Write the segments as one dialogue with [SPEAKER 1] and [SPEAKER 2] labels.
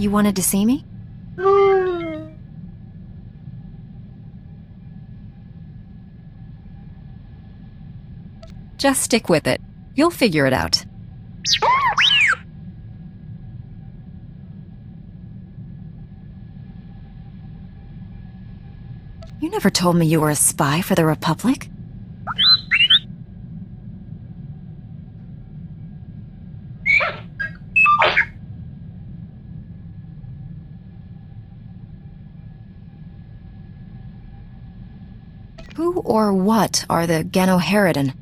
[SPEAKER 1] You wanted to see me? Just stick with it. You'll figure it out. You never told me you were a spy for the Republic. Who or what are the Ganoharadan?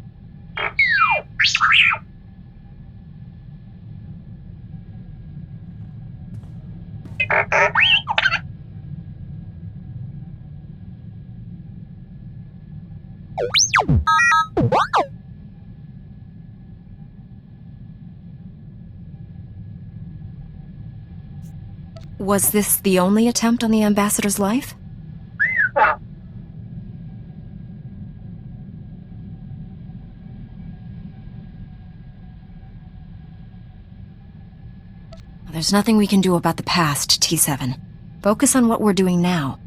[SPEAKER 1] Was this the only attempt on the ambassador's life? There's nothing we can do about the past, T7. Focus on what we're doing now.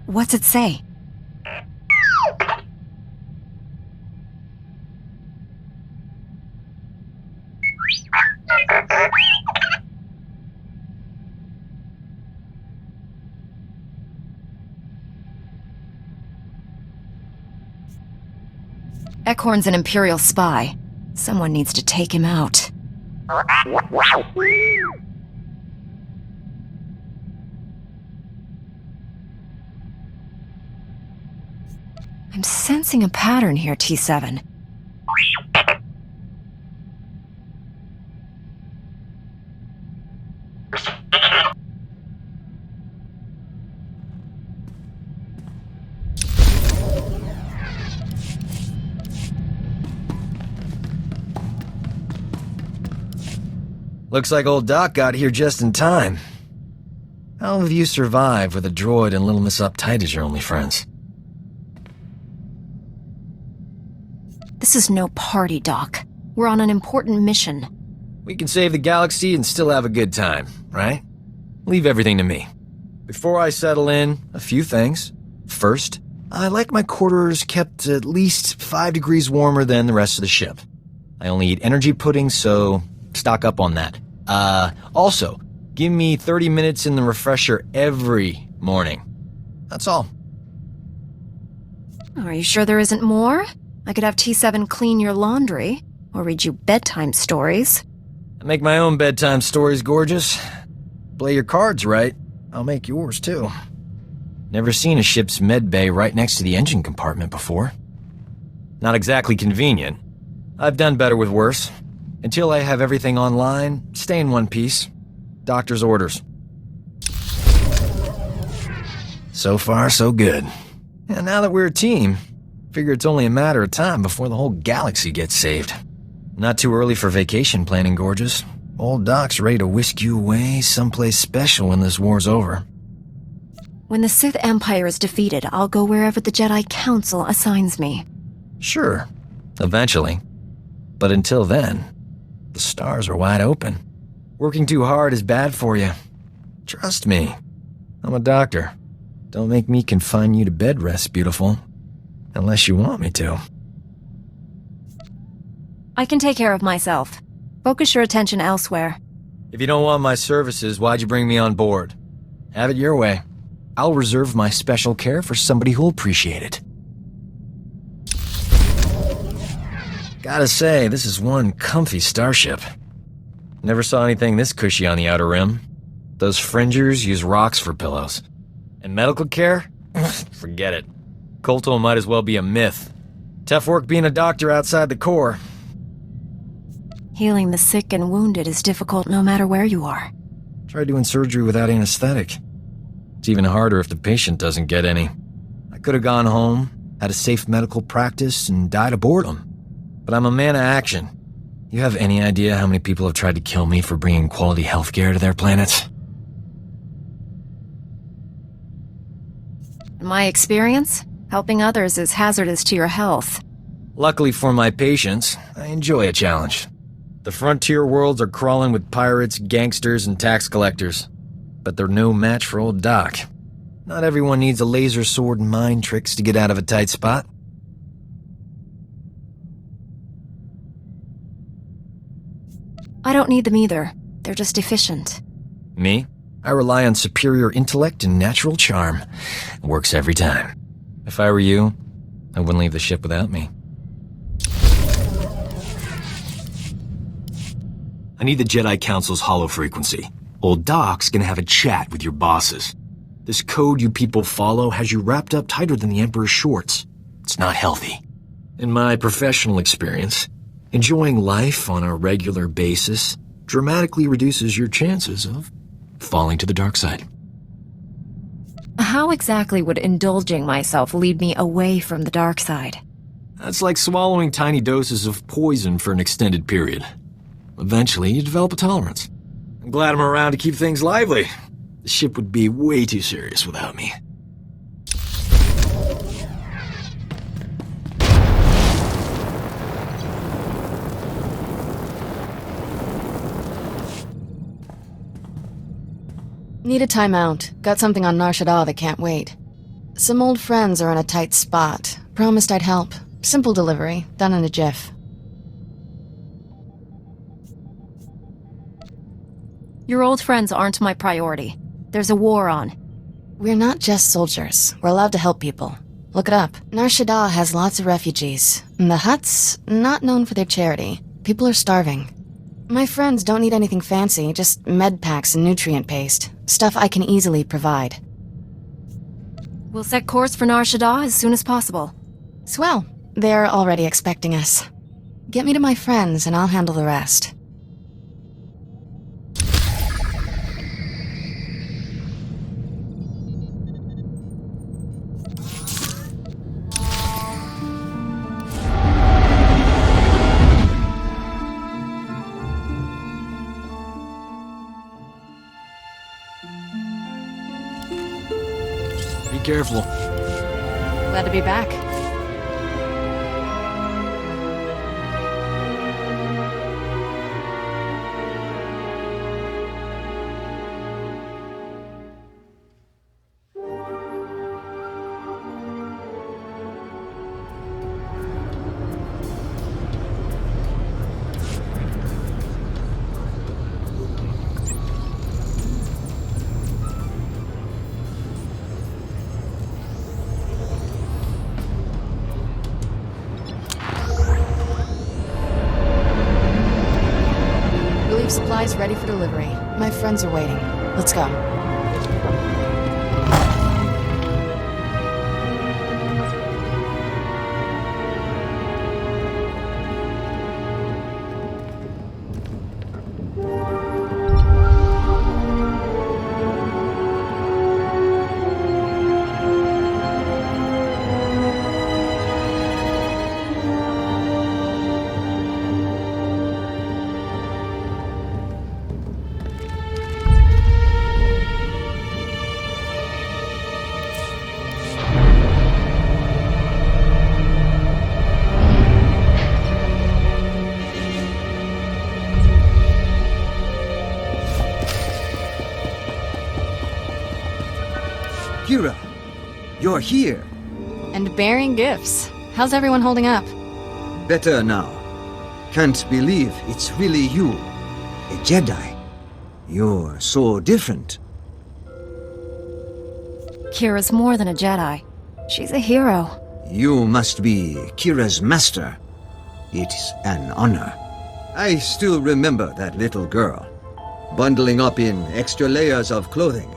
[SPEAKER 1] What's it say? Ekhorn's an Imperial spy. Someone needs to take him out. I'm sensing a pattern here, T7.
[SPEAKER 2] Looks like old Doc got here just in time. How have you survived with a droid and Little Miss Uptight as your only friends?
[SPEAKER 1] This is no party, Doc. We're on an important mission.
[SPEAKER 2] We can save the galaxy and still have a good time, right? Leave everything to me. Before I settle in, a few things. First, I like my quarters kept at least 5 degrees warmer than the rest of the ship. I only eat energy pudding, so stock up on that. Also, give me 30 minutes in the refresher every morning. That's all.
[SPEAKER 1] Are you sure there isn't more? I could have T7 clean your laundry, or read you bedtime stories.
[SPEAKER 2] I make my own bedtime stories, gorgeous. Play your cards right, I'll make yours too. Never seen a ship's med bay right next to the engine compartment before. Not exactly convenient. I've done better with worse. Until I have everything online, stay in one piece. Doctor's orders. So far, so good. And now that we're a team, figure it's only a matter of time before the whole galaxy gets saved. Not too early for vacation planning, gorgeous. Old Doc's ready to whisk you away someplace special when this war's over.
[SPEAKER 1] When the Sith Empire is defeated, I'll go wherever the Jedi Council assigns me.
[SPEAKER 2] Sure, eventually. But until then, the stars are wide open. Working too hard is bad for you. Trust me. I'm a doctor. Don't make me confine you to bed rest, beautiful. Unless you want me to.
[SPEAKER 1] I can take care of myself. Focus your attention elsewhere.
[SPEAKER 2] If you don't want my services, why'd you bring me on board? Have it your way. I'll reserve my special care for somebody who'll appreciate it. Gotta say, this is one comfy starship. Never saw anything this cushy on the Outer Rim. Those fringers use rocks for pillows. And medical care? Forget it. Kolto might as well be a myth. Tough work being a doctor outside the Corps.
[SPEAKER 1] Healing the sick and wounded is difficult no matter where you are.
[SPEAKER 2] Try doing surgery without anesthetic. It's even harder if the patient doesn't get any. I could have gone home, had a safe medical practice, and died of boredom. but I'm a man of action. You have any idea how many people have tried to kill me for bringing quality healthcare to their planets?
[SPEAKER 1] In my experience, helping others is hazardous to your health.
[SPEAKER 2] Luckily for my patients, I enjoy a challenge. The frontier worlds are crawling with pirates, gangsters, and tax collectors. But they're no match for old Doc. Not everyone needs a laser sword and mind tricks to get out of a tight spot.
[SPEAKER 1] I don't need them either. They're just efficient.
[SPEAKER 2] Me? I rely on superior intellect and natural charm. It works every time. If I were you, I wouldn't leave the ship without me.
[SPEAKER 3] I need the Jedi Council's holofrequency. Old Doc's gonna have a chat with your bosses. This code you people follow has you wrapped up tighter than the Emperor's shorts. It's not healthy. In my professional experience, enjoying life on a regular basis dramatically reduces your chances of falling to the dark side.
[SPEAKER 1] How exactly would indulging myself lead me away from the dark side?
[SPEAKER 3] That's like swallowing tiny doses of poison for an extended period. Eventually, you develop a tolerance. I'm glad I'm around to keep things lively. The ship would be way too serious without me.
[SPEAKER 4] Need a timeout. Got something on Nar Shaddaa that can't wait. Some old friends are in a tight spot. Promised I'd help. Simple delivery, done in a jiff.
[SPEAKER 1] Your old friends aren't my priority. There's a war on.
[SPEAKER 4] We're not just soldiers. We're allowed to help people. Look it up. Nar Shaddaa has lots of refugees. And the huts, not known for their charity. People are starving. My friends don't need anything fancy, just med packs and nutrient paste. Stuff I can easily provide.
[SPEAKER 1] We'll set course for Nar Shaddaa as soon as possible.
[SPEAKER 4] Swell. They're already expecting us. Get me to my friends and I'll handle the rest.
[SPEAKER 3] Be careful.
[SPEAKER 4] Glad to be back. Supplies ready for delivery. My friends are waiting. Let's go.
[SPEAKER 5] Kira, you're here.
[SPEAKER 4] And bearing gifts. How's everyone holding up?
[SPEAKER 5] Better now. Can't believe it's really you. A Jedi. You're so different.
[SPEAKER 1] Kira's more than a Jedi. She's a hero.
[SPEAKER 5] You must be Kira's master. It's an honor. I still remember that little girl, bundling up in extra layers of clothing,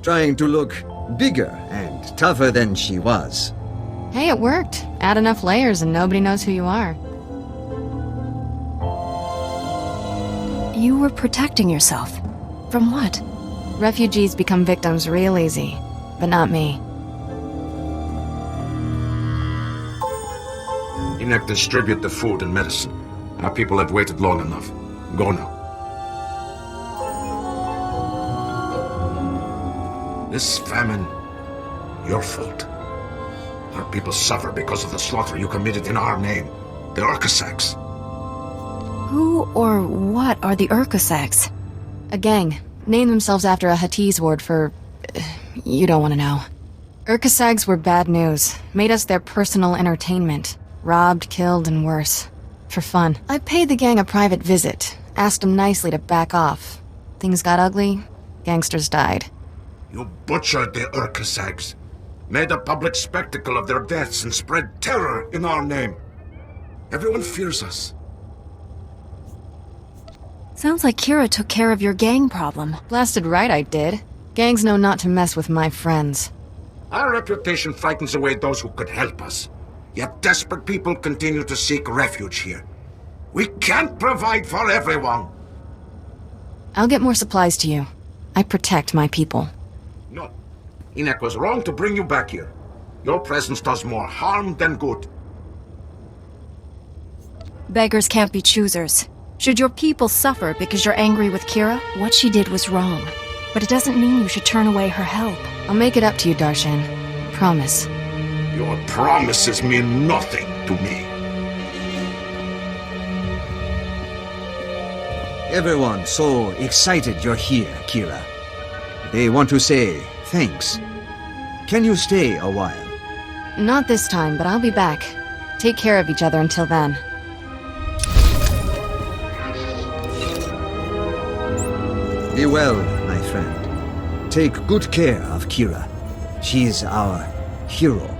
[SPEAKER 5] trying to look bigger and tougher than she was.
[SPEAKER 4] Hey, it worked. Add enough layers and nobody knows who you are.
[SPEAKER 1] You were protecting yourself. From what?
[SPEAKER 4] Refugees become victims real easy, but not me.
[SPEAKER 6] Enoch, distribute the food and medicine. Our people have waited long enough. Go now. This famine, your fault. Our people suffer because of the slaughter you committed in our name. The Urkasaks.
[SPEAKER 1] Who or what are the Urkasaks?
[SPEAKER 4] A gang. Named themselves after a Huttese word for... you don't want to know. Urkasags were bad news. Made us their personal entertainment. Robbed, killed, and worse. For fun. I paid the gang a private visit. Asked them nicely to back off. Things got ugly. Gangsters died.
[SPEAKER 6] You butchered the Urkasags. Made a public spectacle of their deaths and spread terror in our name. Everyone fears us.
[SPEAKER 1] Sounds like Kira took care of your gang problem.
[SPEAKER 4] Blasted right I did. Gangs know not to mess with my friends.
[SPEAKER 6] Our reputation frightens away those who could help us. Yet desperate people continue to seek refuge here. We can't provide for everyone.
[SPEAKER 4] I'll get more supplies to you. I protect my people.
[SPEAKER 6] No. Enoch was wrong to bring you back here. Your presence does more harm than good.
[SPEAKER 1] Beggars can't be choosers. Should your people suffer because you're angry with Kira, what she did was wrong. But it doesn't mean you should turn away her help.
[SPEAKER 4] I'll make it up to you, Darshan. Promise.
[SPEAKER 6] Your promises mean nothing to me.
[SPEAKER 5] Everyone so excited you're here, Kira. They want to say thanks. Can you stay a while?
[SPEAKER 4] Not this time, but I'll be back. Take care of each other until then.
[SPEAKER 5] Be well, my friend. Take good care of Kira. She's our hero.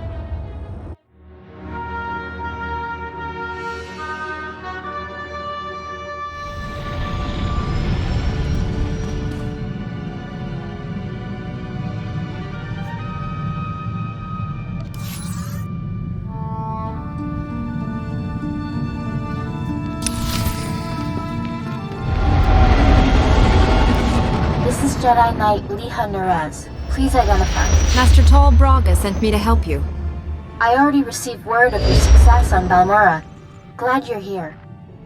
[SPEAKER 7] This is Jedi Knight Liha Nerez. Please identify.
[SPEAKER 1] Master Tal Braga sent me to help you.
[SPEAKER 7] I already received word of your success on Balmora. Glad you're here.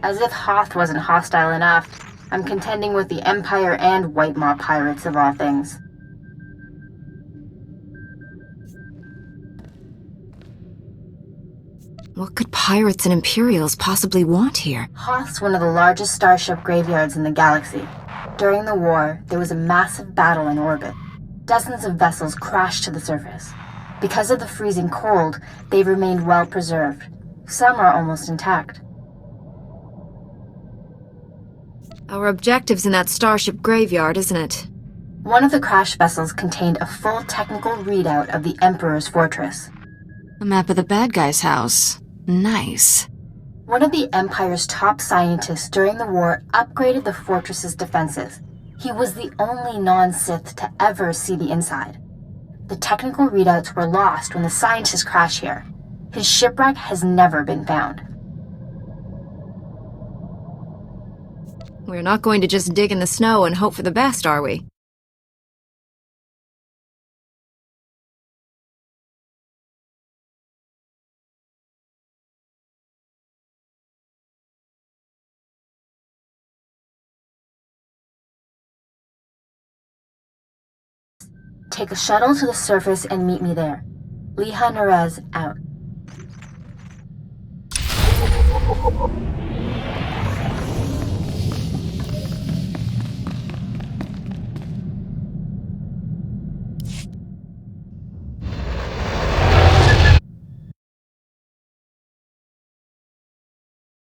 [SPEAKER 7] As if Hoth wasn't hostile enough, I'm contending with the Empire and White Maw pirates of all things.
[SPEAKER 1] What could pirates and Imperials possibly want here?
[SPEAKER 7] Hoth's one of the largest starship graveyards in the galaxy. During the war, there was a massive battle in orbit. Dozens of vessels crashed to the surface. Because of the freezing cold, they've remained well preserved. Some are almost intact.
[SPEAKER 1] Our objective's in that starship graveyard, isn't it?
[SPEAKER 7] One of the crash vessels contained a full technical readout of the Emperor's fortress.
[SPEAKER 4] A map of the bad guy's house. Nice.
[SPEAKER 7] One of the Empire's top scientists during the war upgraded the fortress's defenses. He was the only non-Sith to ever see the inside. The technical readouts were lost when the scientists crashed here. His shipwreck has never been found.
[SPEAKER 1] We're not going to just dig in the snow and hope for the best, are we?
[SPEAKER 7] Take a shuttle to the surface and meet me there. Liha Nerez out.